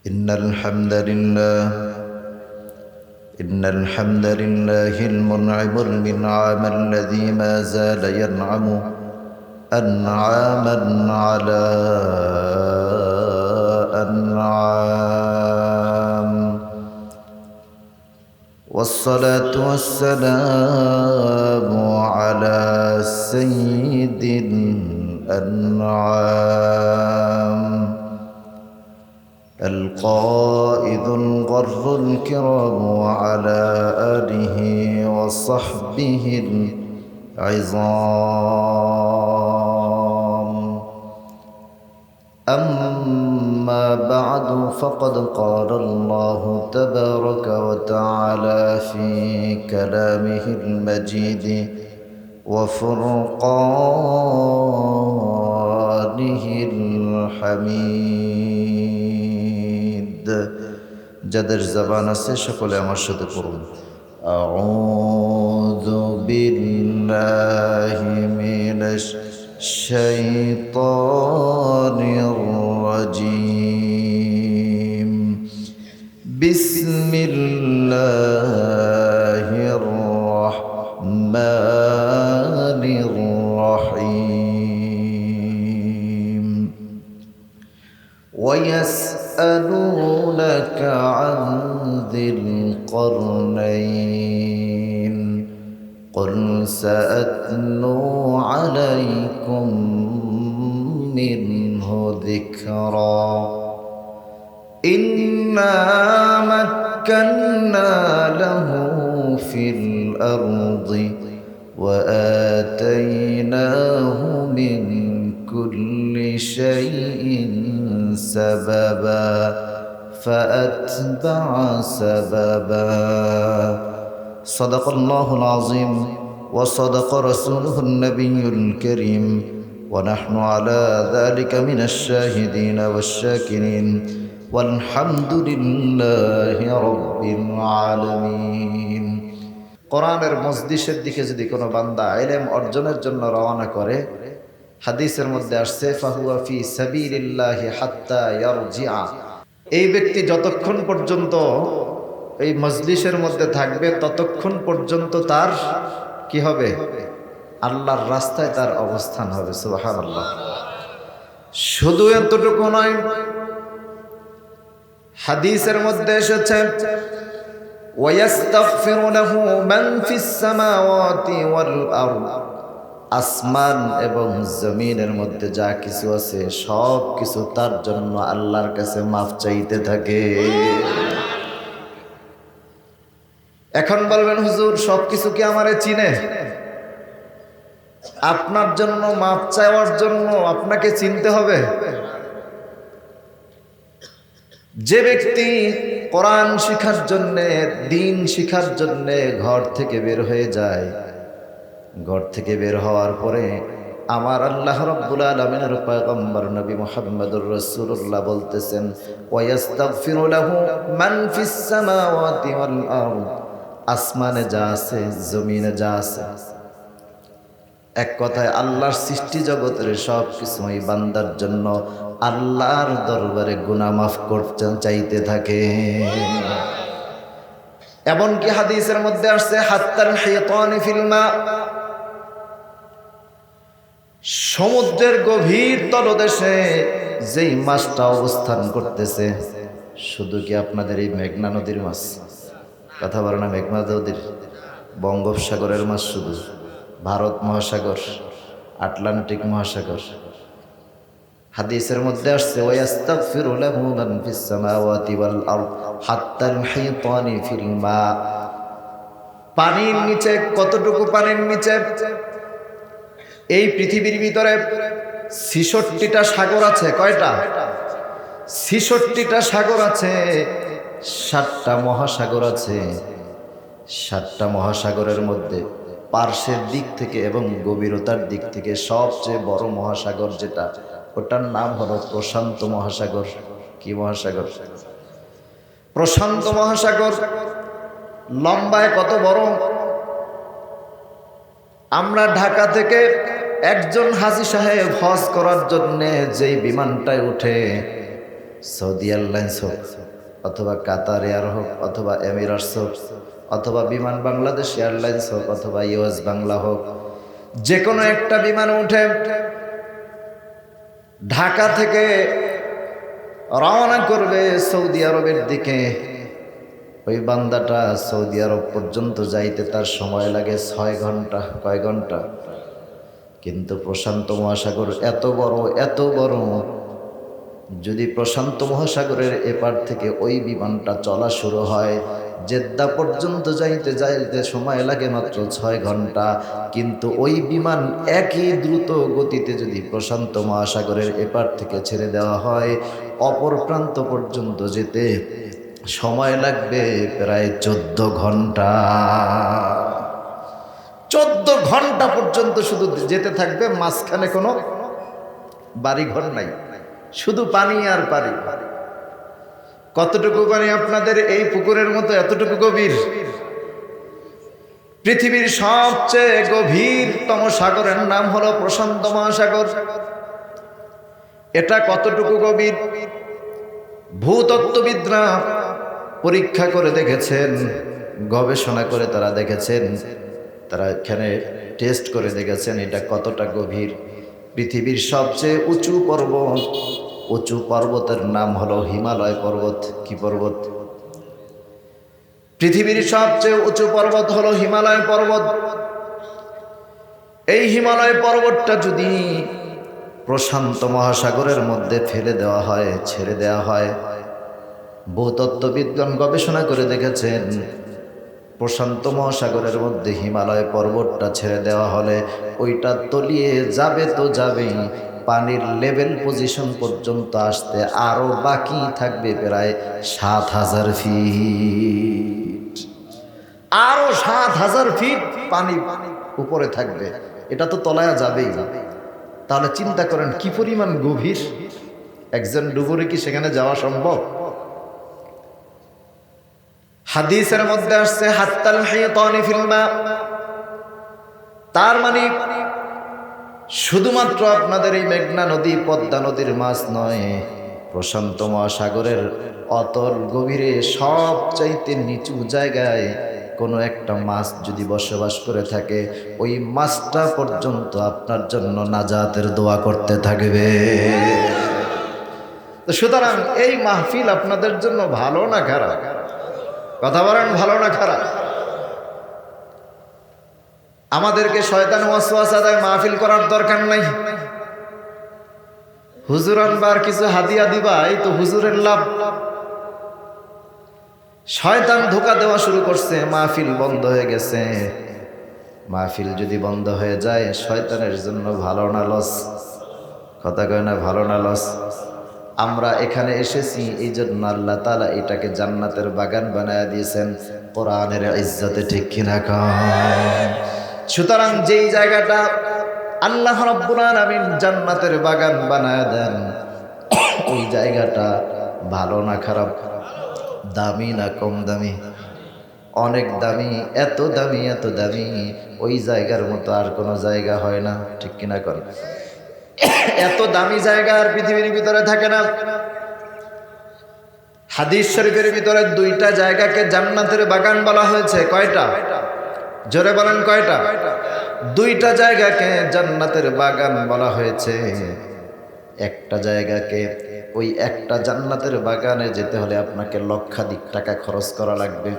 إن الحمد لله المنعم المنعم الذي ما زال ينعم أنعاما على أنعام، والصلاة والسلام على سيد الأنعام القائد الغر الكرام وعلى آله وصحبه العظام. أما بعد، فقد قال الله تبارك وتعالى في كلامه المجيد وفرقانه الحميد। যাদের জবান আছে সকলে আমার সাথে পড়ুন। আউযু বিল্লাহি মিনাশ শাইতানির রাজীম। বিসমিল্লাহির রাহমানির রাহিম। ويسألونك عن ذي القرنين قل سأتلو عليكم منه ذكرا إنا مكنا له في الأرض وآتيناه من كل شيء سببا فأتبع سببا صدق الله العظيم وصدق رسوله النبي الكريم ونحن على ذلك من الشاهدين والشاكرين والحمد لله رب العالمين। কোরআনের মজলিসের দিকে যদি কোনো বান্দা ইলম অর্জনের জন্য রওনা করে, হাদিসের মধ্যে আসছে ফাহুয়া ফি সাবিলিল্লাহি হাত্তা ইয়ারজিআ, এই ব্যক্তি যতক্ষণ পর্যন্ত এই মজলিসের মধ্যে থাকবে ততক্ষণ পর্যন্ত তার কি হবে? আল্লাহর রাস্তায় তার অবস্থান হবে। সুবহানাল্লাহ। শুধু এতটুকু নয়, হাদিসের মধ্যে এসেছে ওয়ায়াস্তাগফিরু লাহু মান ফিস সামাওয়াতি ওয়াল আরদ, আসমান এবং জমিনের মধ্যে যা কিছু আছে সব কিছু তার জন্য আল্লাহর কাছে মাফ চাইতে থাকে। এখন বলবেন হুজুর সব কিছু কি আমারে চিনে? আপনার জন্য মাফ চাওয়ার জন্য আপনাকে চিনতে হবে। যে ব্যক্তি কোরআন শিখার জন্য, দ্বীন শিখার জন্য ঘর থেকে বের হয়ে যায়, ঘর থেকে বের হওয়ার পরে আমার আল্লাহ রাব্বুল আলামিনের পয়গম্বর নবী মুহাম্মদুর রাসূলুল্লাহ বলতেছেন ওয়ায়াস্তাগফিরু লাহু মান ফিস সামাওয়াতি ওয়াল আরদ, আসমানে যা আছে জমিনে যা আছে, এক কথায় আল্লাহর সৃষ্টি জগতের সব কিছু এই বান্দার জন্য আল্লাহর দরবারে গুনাহ মাফ করতে চাইতে থাকে। এমনকি হাদিসের মধ্যে আসছে হাত্তাল হিতানি ফিল মা, সমুদ্রের গভীর তলদেশে যেই মাছটা অবস্থান করতেছে, শুধু কি আপনাদের এই মেঘনা নদীর মাছ? কথা বলে না, মেঘনা নদীর, বঙ্গোপসাগরের মাছ, শুধু ভারত মহাসাগর, আটলান্টিক মহাসাগর। হাদিসের মধ্যে আসছে ওয়ায়াস্তাগফিরু লাহু মান ফিস সামাওয়াতি ওয়াল আরদ হাত্তাল হিতানি ফিল মা, পানির নিচে, কতটুকু পানির নিচে? এই পৃথিবীর ভিতরে ৬৬টা সাগর আছে। কয়টা? ৬৬টা সাগর আছে, ৭টা মহাসাগর আছে। ৭টা মহাসাগরের মধ্যে পার্শ্বের দিক থেকে এবং গভীরতার দিক থেকে সবচেয়ে বড় মহাসাগর যেটা, ওটার নাম হলো প্রশান্ত মহাসাগর। কি মহাসাগর? প্রশান্ত মহাসাগর। লম্বায় কত বড়? আমরা ঢাকা থেকে একজন হাজী সাহেব হজ করার জন্য যেই বিমানটায় উঠে সৌদি এয়ারলাইন্স হোক অথবা কাতার এয়ার হোক অথবা এমিরেটস হোক অথবা বিমান বাংলাদেশ এয়ারলাইন্স হোক অথবা ইউএস বাংলা হোক, যে কোনো একটা বিমান উঠে ঢাকা থেকে রওনা করবে সৌদি আরবের দিকে, ওই বান্দাটা সৌদি আরব পর্যন্ত যাইতে তার সময় লাগে 6 ঘন্টা। কয় ঘন্টা? কিন্তু প্রশান্ত মহাসাগর এত বড়, যদি প্রশান্ত মহাসাগরের এপার থেকে ওই বিমানটা চলা শুরু হয়, জেদ্দা পর্যন্ত যাইতে সময় লাগে মাত্র 6 ঘন্টা। কিন্তু ওই বিমান একই দ্রুত গতিতে যদি প্রশান্ত মহাসাগরের এপার থেকে ছেড়ে দেওয়া হয়, অপর প্রান্ত পর্যন্ত যেতে সময় লাগবে প্রায় 14 ঘন্টা। 14 ঘন্টা পর্যন্ত শুধু যেতে থাকবে, মাঝখানে কোনো বাড়িঘর নাই, শুধু পানি আর পানি। কতটুকু পানি আপনাদের এই পুকুরের মতো এতটুকু গভীর? পৃথিবীর সবচেয়ে গভীরতম সাগরের নাম হলো প্রশান্ত মহাসাগর। এটা কতটুকু গভীর ভূতত্ত্ববিদরা পরীক্ষা করে দেখেছেন, গবেষণা করে তারা দেখেছেন, তারা এখানে টেস্ট করে দেখেছেন এটা কতটা গভীর। পৃথিবীর সবচেয়ে উঁচু পর্বতের নাম হলো হিমালয় পর্বত। কি পর্বত? পৃথিবীর সবচেয়ে উঁচু পর্বত হলো হিমালয় পর্বত। এই হিমালয় পর্বতটা যদি প্রশান্ত মহাসাগরের মধ্যে ফেলে দেওয়া হয়, ছেড়ে দেওয়া হয়, ভূতত্ত্ববিদগণ গবেষণা করে দেখেছেন প্রশান্ত মহাসাগরের মধ্যে হিমালয় পর্বতটা ছেড়ে দেওয়া হলে ওইটা তলিয়ে যাবে তো যাবেই, পানির লেভেল পজিশন পর্যন্ত আসতে আরো বাকি থাকবে প্রায় 7000 ফিট। আরো 7000 ফিট পানি উপরে থাকবে, এটা তো তলায়া যাবেই। তাহলে চিন্তা করেন কি পরিমাণ গভীর। একজন ডুবুরি কি সেখানে যাওয়া সম্ভব? হাদিসের মধ্যে আসছে হাত্তাল হিতানি ফিল মা, তার মানে শুধুমাত্র আপনাদের এই মেঘনা নদী পদ্মা নদীর মাছ নয়, প্রশান্ত মহাসাগরের অতল গভীরে সবচাইতে নিচু জায়গায় কোনো একটা মাছ যদি বসবাস করে থাকে, ওই মাছটা পর্যন্ত আপনার জন্য নাজাতের দোয়া করতে থাকবে। তো সুতরাং এই মাহফিল আপনাদের জন্য ভালো না খারাপ? কথা বলেন, ভালো না খারাপ? আমাদেরকে শয়তান ওয়াসওয়াসা দেয় মাহফিল করার দরকার নাই। হুজুর আনবার কিছু হাদিয়া দিবা, এই তো হুজুরের লাভ। শয়তান ধোঁকা দেওয়া শুরু করছে, মাহফিল বন্ধ হয়ে গেছে। মাহফিল যদি বন্ধ হয়ে যায় শয়তানের জন্য ভালো না লস? কথা কয় না, ভালো না লস? আমরা এখানে এসেছি এই জন্য আল্লাহ তাআলা এটাকে জান্নাতের বাগান বানায় দিয়েছেন কোরআনের ইজ্জতে, ঠিক কিনা কন? সুতরাং যেই জায়গাটা আল্লাহ রাব্বুল আলামিন জান্নাতের বাগান বানায় দেন, ওই জায়গাটা ভালো না খারাপ? দামি না কম দামি? অনেক দামি, এত দামি, এত দামি, ওই জায়গার মতো আর কোনো জায়গা হয় না, ঠিক কিনা কন? এত দামি জায়গা আর পৃথিবীর ভিতরে থাকে না। হাদিস শরীফের ভিতরে 2টা জায়গাকে জান্নাতের বাগান বলা হয়েছে। কয়টা? জোরে বলেন, কয়টা? 2টা জায়গাকে জান্নাতের বাগান বলা হয়েছে। একটা জায়গাকে, ওই একটা জান্নাতের বাগানে যেতে হলে আপনাকে লক্ষাধিক টাকা খরচ করা লাগবে।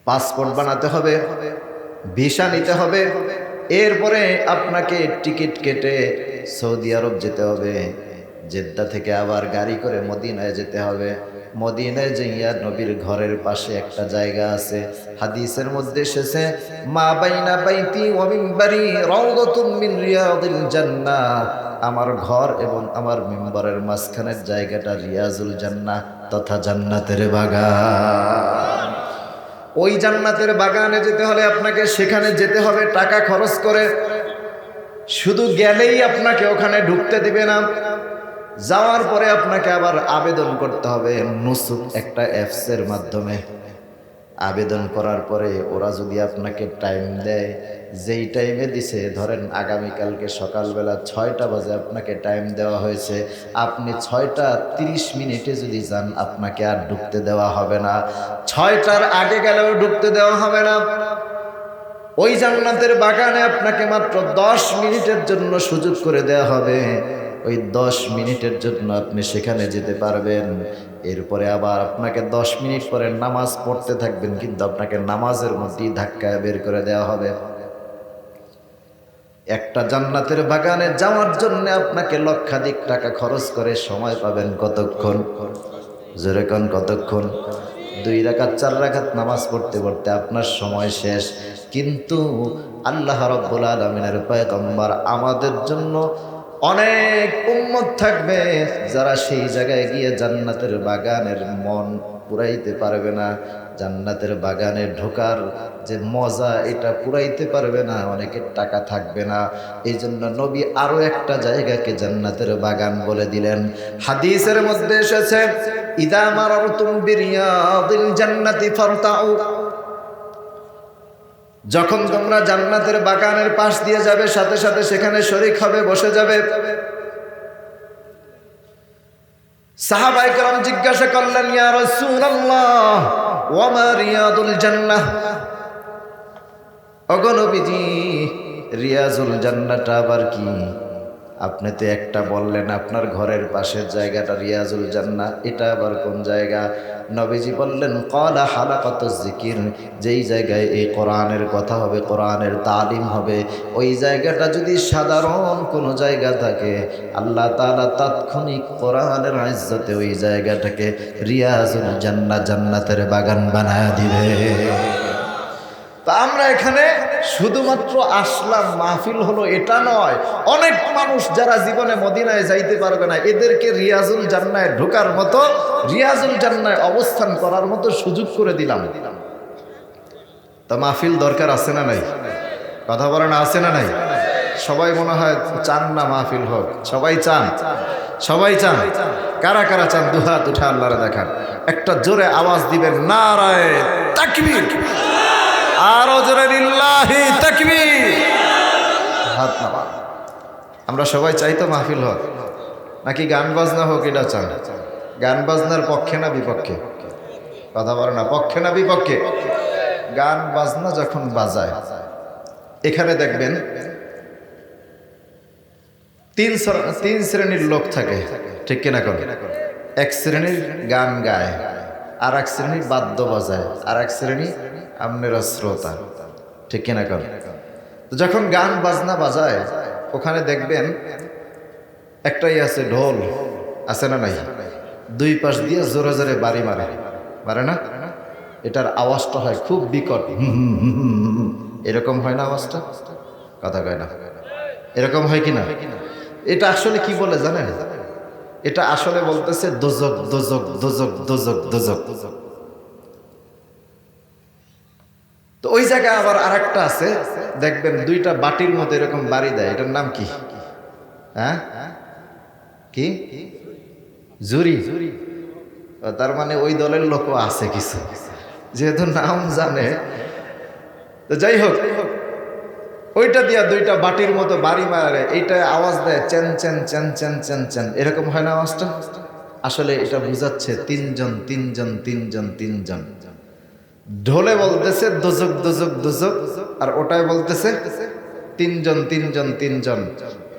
পাসপোর্ট বানাতে হবে, ভিসা নিতে হবে, এরপরে আপনাকে টিকিট কেটে সৌদি আরব যেতে হবে। জেদ্দা থেকে আবার গাড়ি করে মদিনায় যেতে হবে। মদিনায় যাইয়া নবীর ঘরের পাশে একটা জায়গা আছে, হাদিসের মধ্যে এসেছে মা বাইনা বাইতি ওয়া মিনবারি রাউদাতুম মিন রিয়াদিল জান্নাহ, আমার ঘর এবং আমার মিম্বরের মাঝখানের জায়গাটা রিয়াজুল জান্নাহ তথা জান্নাতের বাগান। ওই জান্নাতের বাগানে যেতে হলে আপনাকে সেখানে যেতে হবে টাকা খরচ করে। শুধু গেলেই আপনাকে ওখানে ঢুকতে দিবে না, যাওয়ার পরে আপনাকে আবার আবেদন করতে হবে নুসুক একটা অ্যাপসের মাধ্যমে। আবেদন করার পরে ওরা যদি আপনাকে টাইম দেয়, যেই টাইমে দিছে, ধরেন আগামীকালকে সকালবেলা 6টা বাজে আপনাকে টাইম দেওয়া হয়েছে, আপনি 6টা 30 মিনিটে যদি যান আপনাকে আর ঢুকতে দেওয়া হবে না। 6টার আগে গেলেও ঢুকতে দেওয়া হবে না। ওই জান্নাতের বাগানে আপনাকে মাত্র 10 মিনিটের জন্য সুযোগ করে দেওয়া হবে। ওই 10 মিনিটের জন্য আপনি সেখানে যেতে পারবেন। এরপরে আবার আপনাকে 10 মিনিট পরে নামাজ পড়তে থাকবেন, কিন্তু আপনাকে নামাজের মধ্যেই ধাক্কায় বের করে দেওয়া হবে। একটা জান্নাতের বাগানে যাওয়ার জন্য আপনাকে লক্ষাধিক টাকা খরচ করে সময় পাবেন কতক্ষণ? জোরে কোন কতক্ষণ? 2 রাকাত 4 রাকাত নামাজ পড়তে পড়তে আপনার সময় শেষ। কিন্তু আল্লাহ রাব্বুল আলামিনের পয়গম্বর আমাদের জন্য অনেক উম্মত থাকবে যারা সেই জায়গায় গিয়ে জান্নাতের বাগানের মন পুরাইতে পারবে না, জান্নাতের বাগানে ঢোকার যে মজা এটা পুরাইতে পারবে না, অনেকের টাকা থাকবে না। এই জন্য নবী আরো একটা জায়গাকে জান্নাতের বাগান বলে দিলেন। হাদিসের মধ্যে এসেছে, ইদা মারারতুম বিরিয়াদিল জান্নাতি ফারতাউ, যখন তোমরা জান্নাতের বাগানের পাশ দিয়ে যাবে সাথে সাথে সেখানে শরীক হবে, বসে যাবে। সাহাবায়ে কেরাম জিজ্ঞাসা করলেন, ইয়া রাসূলুল্লাহ ওয়া মা রিয়াদুল জান্নাহ, ওগো নবীজি রিয়াজুল জান্নাহটা আবার কি? আপনি তো একটা বললেন আপনার ঘরের পাশের জায়গাটা রিয়াজুল জান্নাহ, এটা আবার কোন জায়গা? নবীজি বললেন, ক্বালা হালাকাতুজ যিকির, যেই জায়গায় এই কোরআনের কথা হবে, কোরআনের তালিম হবে, ওই জায়গাটা যদি সাধারণ কোনো জায়গা থাকে, আল্লাহ তাআলা তাৎক্ষণিক কোরআনের ইজ্জতে ওই জায়গাটাকে রিয়াজুল জান্নাহ, জান্নাতের বাগান বানায় দিবে। তা আমরা এখানে শুধুমাত্র আসলাম, মাহফিল হলো এটা নয়, অনেক মানুষ যারা জীবনে মদিনায় যাইতে পারবে না এদেরকে রিয়াজুল জান্নায় ঢোকার মতো, রিয়াজুল জান্নায় অবস্থান করার মতো সুযোগ করে দিলাম। তা মাহফিল দরকার আছে না নাই? কথা বলেন আছে না নাই? সবাই মনে হয় চান না মাহফিল হোক? সবাই চান, সবাই চান। কারা কারা চান দুহাত উঠে আল্লাহরে দেখান। একটা জোরে আওয়াজ দিবেন, নারায়ে তাকবীর, আরো জোরে লিল্লাহি তাকবীর, হাত নামান। আমরা সবাই চাই তো মাহফিল হোক, নাকি গান বাজনা হোক এটা চান? গান বাজনার পক্ষে না বিপক্ষে? কথা বলে না, পক্ষে না বিপক্ষে? গান বাজনা যখন বাজায়, এখানে দেখবেন তিন শ্রেণীর লোক থাকে, ঠিক কিনা? এক শ্রেণীর গান গায়, আর এক শ্রেণীর বাদ্য বাজায়, আর এক শ্রেণী আপনারা শ্রোতা, ঠিক কিনা? যখন গান বাজনা বাজায় ওখানে দেখবেন একটাই আছে, ঢোল আছে না নাই? 2 পাশ দিয়ে জোরে জোরে বাড়ি মারে, মারে না? এটার আওয়াজটা হয় খুব বিকট, এরকম হয় না আওয়াজটা? কথা কয় না, এরকম হয় কিনা? এটা আসলে কি বলে জানেন? এটা আসলে বলতেছে দোজক, দোজক, দোজক, দোজক, দোজক। তো ওই জায়গায় আবার আরেকটা আছে, দেখবেন 2টা বাটির মতো এরকম বাড়ি দেয়, এটার নাম কি? হ্যাঁ, কি? জুরি। তার মানে ওই দলের লোকও আছে কিছু, যেহেতু নাম জানে। তো যাই হোক, ওইটা দিয়া 2টা বাটির মতো বাড়ি মারে, এইটা আওয়াজ দেয় chain chain chain chain chain chain, এরকম হয় না আওয়াজটা? আসলে এটা বুঝাচ্ছে 3 জন। ঢোলে বলতেছে দোজক দোজক দোজক, আর ওটাই বলতেছে 3 জন।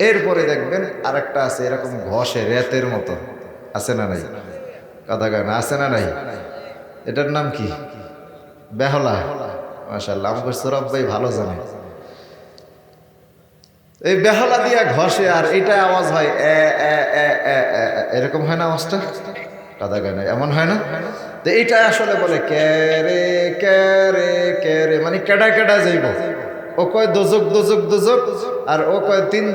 এরপরে দেখবেন আরেকটা আছে এরকম ঘষে রেতের মতো, আছে না নাই? কথা কয় না, আছে না নাই? এটার নাম কি? বেহলা। মাশাআল্লাহ, আমাদের সৌরভ ভাই ভালো জানে। এই বেহলা দিয়া ঘষে, আর এইটা আওয়াজ হয় এরকম হয় না আওয়াজটা? কথা কয় না, এমন হয় না? তো এইটা আসলে বলে ক্যারে ক্যারে ক্যারে, মানে কেডা কেডা যাইব। ও কয় দোজক দোজক দোজক, আর ও কয় 3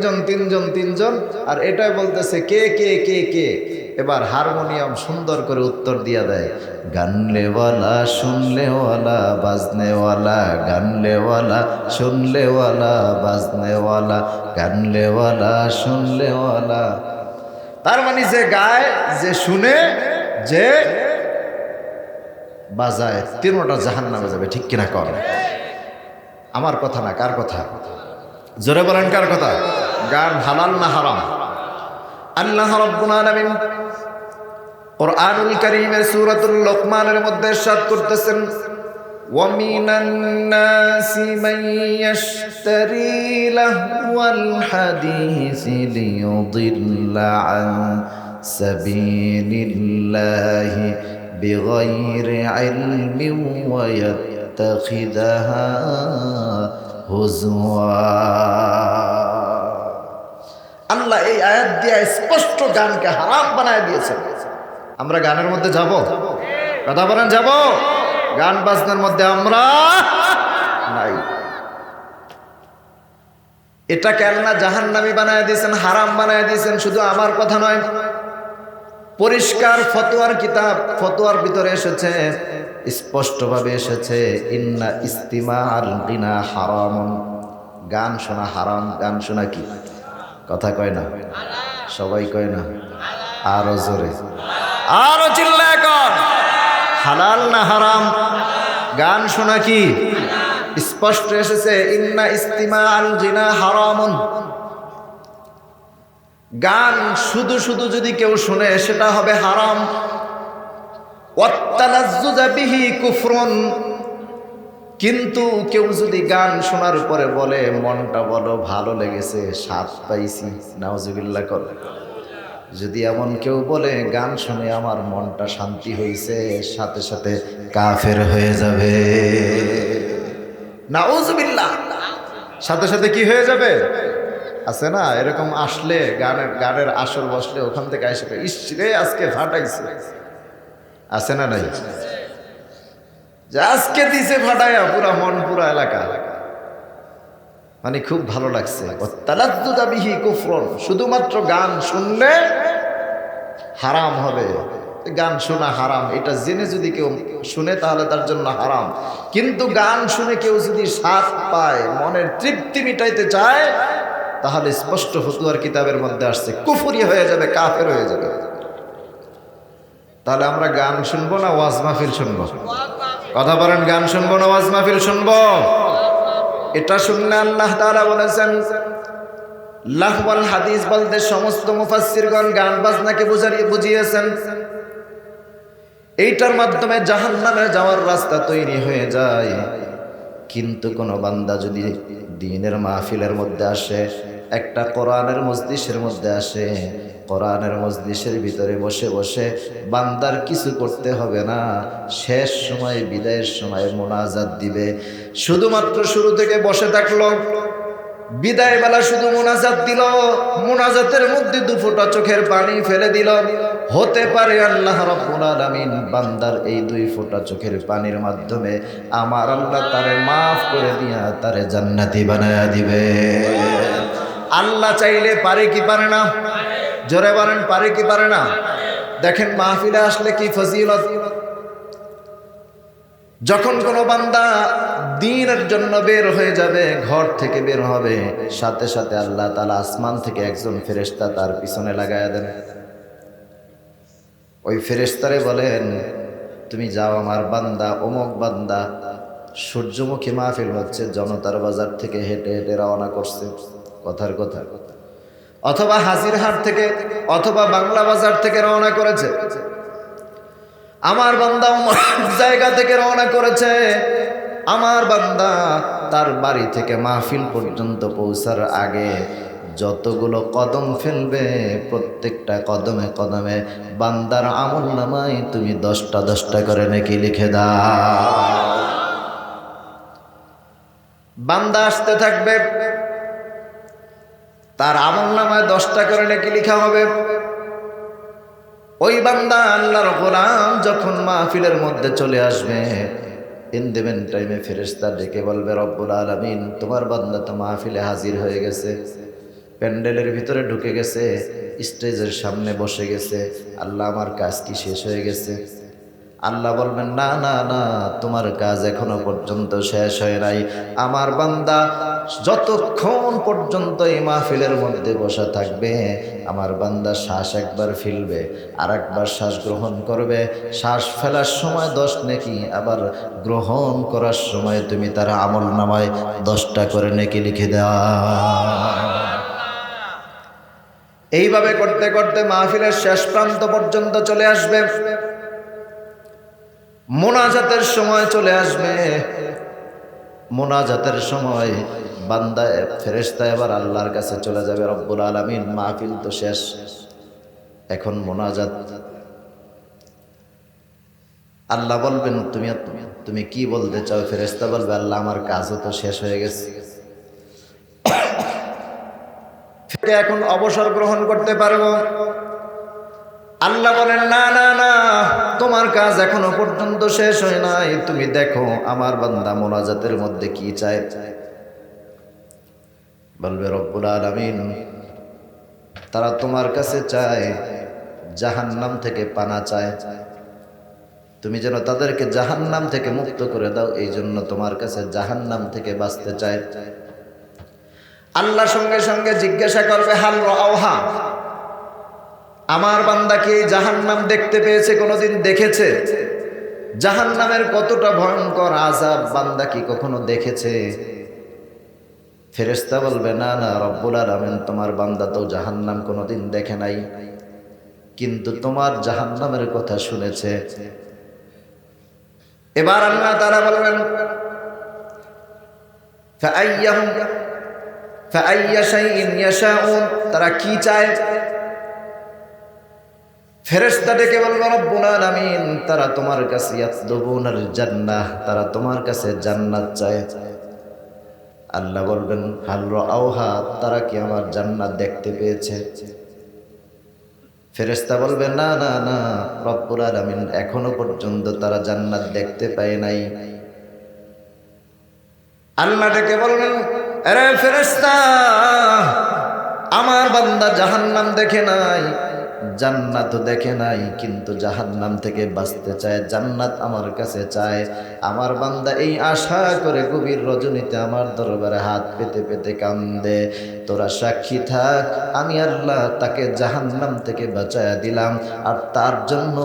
জন, আর এটাই বলতেছে কে কে কে কে। এবার হারমোনিয়াম সুন্দর করে উত্তর দিয়া দেয়, গানলেওয়ালা শুনলেওয়ালা বাজনেওয়ালা, গানলেওয়ালা শুনলেওয়ালা বাজনেওয়ালা, গানলেওয়ালা শুনলেওয়ালা। তার মানে যে গায়, যে শুনে, যে বাজায় তিনটা জাহান্নামে যাবে, ঠিক কিনা কর? আমার কথা না, কার কথা? জোরে বলেন কার কথা? গান হালাল না হারাম? আল্লাহ রাব্বুল আলামিন কুরআনুল কারীমের সূরাতুল লুকমানের মধ্যে ইরশাদ করতেছেন, ওয়া মিনান নাসি মান ইয়াশতারি লাহওয়াল হাদিসি লিয়ুদিল্লা আন সাবিলিল্লাহি বিগাইরি ইলমিন ওয়া ইয়াত্তাখিযাহা হুজওয়া। আল্লাহ এই আয়াত দিয়ে স্পষ্ট গানকে হারাম বানায় দিয়েছেন। আমরা গানের মধ্যে যাব? কথা বলেন যাব? গান বাজনার মধ্যে আমরা নাই। এটা কেননা জাহান্নামী বানায় দিয়েছেন, হারাম বানায় দিয়েছেন। শুধু আমার কথা নয়, পরিষ্কার ফতোয়ার কিতাব, ফতোয়ার ভিতরে এসেছে, স্পষ্টভাবে এসেছে, ইন্না ইস্তিমাআল গিনা হারামুন, গান শোনা হারাম। গান শোনা কি? কথা কয় না, সবাই কয় না, আরো জোরে, আরো চিল্লায় কর, হালাল না হারাম? গান শোনা কি? স্পষ্ট এসেছে, ইন্না ইস্তিমাআল গিনা হারামুন। গান শুধু শুধু যদি কেউ শুনে সেটা হবে হারাম। ওয়াত্তালাজ্জুযা বিহি কুফরুন, কিন্তু কেউ যদি গান শোনার পরে বলে মনটা বড় ভালো লেগেছে, স্বাদ পাইছি, নাউজুবিল্লাহ কর, যদি এমন কেউ বলে গান শুনে আমার মনটা শান্তি হয়েছে, সাথে সাথে কাফের হয়ে যাবে, নাউজুবিল্লাহ। সাথে সাথে কি হয়ে যাবে? আছে না এরকম, আসলে গানের আসর বসলে ওখান থেকে এসে ইসরে আজকে ফাটাইছে, আছে না নাই? যে আজকে দিছে ফাটাইয়া পুরা মন, পুরা এলাকা, মানে খুব ভালো লাগছে। তালাজ্জুযা বিহি কুফরুন, শুধুমাত্র গান শুনলে হারাম হবে। গান শোনা হারাম, এটা জেনে যদি কেউ শুনে তাহলে তার জন্য হারাম। কিন্তু গান শুনে কেউ যদি স্বাদ পায়, মনের তৃপ্তি মিটাইতে চায়, তাহলে স্পষ্ট ফতোয়ার কিতাবের মধ্যে আসছে কুফরি হয়ে যাবে, কাফের হয়ে যাবে। তাহলে আমরা গান শুনবো না ওয়াজ মাহফিল শুনবো? কথা বলেন, গান শুনবো না ওয়াজ মাহফিল শুনবো? এটা শুনলে আল্লাহ তাআলা বলেছেন, লাহওয়াল হাদিস বলতে সমস্ত মুফাসসিরগণ গান বাজনাকে বুঝিয়েছেন। এইটার মাধ্যমে জাহান্নামে যাওয়ার রাস্তা তৈরি হয়ে যায়। কিন্তু কোন বান্দা যদি দ্বীনের মাহফিলের মধ্যে আসে, একটা কোরআনের মজলিসের মধ্যে আসে, কোরআনের মজলিসের ভিতরে বসে বসে বান্দার কিছু করতে হবে না, শেষ সময় বিদায়ের সময় মোনাজাত দিবে। শুধুমাত্র শুরু থেকে বসে থাকলো, বিদায় বেলা শুধু মোনাজাত দিল, মোনাজাতের মধ্যে দুফোঁটা চোখের পানি ফেলে দিল। হতে পারে আল্লাহ রাব্বুল আলামিন বান্দার এই দুই ফোঁটা চোখের পানির মাধ্যমে আমার আল্লাহ তারে মাফ করে দিয়া তারে জান্নাতি বানায়া দিবে। আল্লাহ চাইলে পারে কি পারে না? জোরে বলেন, পারে কি পারে না? দেখেন মাহফিলে আসলে কি ফজিলত। যখন কোনো বান্দা দ্বীনের জন্য বের হয়ে যাবে, ঘর থেকে বের হবে, সাথে সাথে আল্লাহ তাআলা আসমান থেকে একজন ফেরেশতা তার পিছনে লাগায়া দেন। ওই ফেরেশতারে বলেন, তুমি যাও আমার বান্দা, অমুক বান্দা সূর্যমুখী মাহফিল হচ্ছে, জনতার বাজার থেকে হেঁটে হেঁটে রওনা করছে, কথার কথা, অথবা হাজিরহাট থেকে অথবা বাংলা বাজার থেকে রওনা করেছে। আমার বান্দা জায়গা থেকে রওনা করেছে। আমার বান্দা তার বাড়ি থেকে মাহফিল পর্যন্ত পৌঁছার আগে যতগুলো কদম ফেলবে, প্রত্যেকটা কদমে কদমে বান্দার আমলনামায় তুমি 10টা 10টা করে নেকি লিখে দাও। বান্দা আসতে থাকবে, তার আমলনামায় 10টা করে নেকি লেখা হবে। ওই বান্দা আল্লাহর গোলাম যখন মাহফিলের মধ্যে চলে আসবে, ইন দেবেন টাইমে ফেরেশতা ডেকে বলবে, রব্বুল আলামিন তোমার বান্দা তো মাহফিলে হাজির হয়ে গেছে, প্যান্ডেলের ভিতরে ঢুকে গেছে, স্টেজের সামনে বসে গেছে, আল্লাহ আমার কাজ কি শেষ হয়ে গেছে? আল্লাহ বলবেন, না না না, তোমার কাজ এখনো পর্যন্ত শেষ হয় নাই। আমার বান্দা যতক্ষণ পর্যন্ত এই মাহফিলের মধ্যে বসা থাকবে আমার বান্দা শ্বাস একবার ফেলবে আর একবার শ্বাস গ্রহণ করবে, শ্বাস ফেলার সময় 10 নেকি, আবার গ্রহণ করার সময় তুমি তার আমল নামায় 10টা করে নেকি লিখে দাও। এইভাবে করতে করতে মাহফিলের শেষ প্রান্ত পর্যন্ত চলে আসবে, মোনাজাতের সময় চলে আসবে। মোনাজাতের সময় বান্দা ফেরেশতা এবার আল্লাহর কাছে চলে যাবে, রব্বুল আলামিন মাহফিল তো শেষ, এখন মোনাজাত। আল্লাহ বলবেন তুমি কি বলতে চাও? ফেরেশতা বলবে আল্লাহ আমার কাজও তো শেষ হয়ে গেছে, এখন অবসর গ্রহণ করতে পারবো। আল্লাহ বলেন না না না, তোমার কাজ এখনো পর্যন্ত শেষ হয় নাই, তুমি দেখো আমার বান্দা মোনাজাতের মধ্যে কি চায়। বলবে রব্বুল আলামিন তারা তোমার কাছে চায় জাহান্নাম থেকে পানা চায়, তুমি যেন তাদেরকে জাহান্নাম থেকে মুক্ত করে দাও, এই জন্য তোমার কাছে জাহান্নাম থেকে বাঁচতে চায়। আল্লাহ সঙ্গে সঙ্গে জিজ্ঞাসা করবে হাল রাআহা, আমার বান্দা কি জাহান্নাম দেখতে পেয়েছে, কোনোদিন দেখেছে? জাহান্নামের কতটা ভয়ঙ্কর আযাব বান্দা কি কখনো দেখেছে? ফেরেশতা বলবে না না রব্বুল আলামিন তোমার বান্দা তো জাহান্নাম কোনোদিন দেখে নাই, কিন্তু তোমার জাহান্নামের কথা শুনেছে। এবার আল্লাহ তাআলা বলবেন ফাআইয়া শাইইন ইয়াশাউন, তারা কি চায়? ফেরেশতা ডেকে বলবে রব্বুল আলামিন তারা তোমার কাছে ইয়াতলুবুনাল জান্নাহ, তারা তোমার কাছে জান্নাত চায়। আল্লাহ বলবেন হাল রাআউহা, তারা কি আমার জান্নাত দেখতে পেয়েছে? ফেরেশতা বলবে না না না রব্বুল আলামিন এখনো পর্যন্ত তারা জান্নাত দেখতে পায় নাই। আল্লাহ ডেকে বলবেন আরে ফেরেশতা, আমার বান্দা জাহান্নাম দেখে নাই, জান্নাত দেখে নাই, কিন্তু জাহান্নাম থেকে বাঁচতে চায়, জান্নাত আমার কাছে চায়। আমার বান্দা এই আশা করে গভীর রজনীতে আমার দরবারে হাত পেতে পেতে কান্দে, তোরা সাক্ষী থাক আমি আল্লাহ তাকে জাহান্নাম থেকে বাঁচায়া দিলাম, আর তার জন্য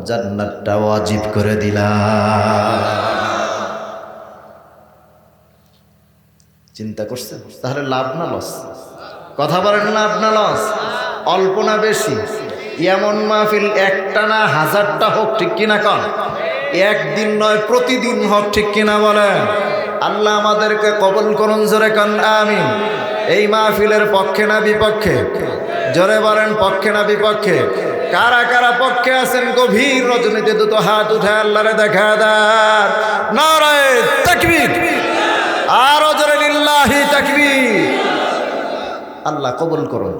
জান্নাতটা ওয়াজিব করে দিলাম। চিন্তা করছেন তাহলে লাভ না লস? কথা বলেন লাভ না লস? অল্প না বেশি? এমন মাহফিল একটা না হাজারটা হোক, ঠিক কিনা কন? একদিন নয় প্রতিদিন হোক, ঠিক কিনা বলেন? আল্লাহ আমাদেরকে কবুল করুন, জোরে কান আমিন। এই মাহফিলের পক্ষে না বিপক্ষে? জোরে বলেন পক্ষে না বিপক্ষে? কারা কারা পক্ষে আছেন গভীর রজনীতে দুটো হাত উঠে আল্লাহরে দেখা দেন। নারায়ে তাকবীর, আরো জোরে লিল্লাহি তাকবীর। আল্লাহ কবুল করুন।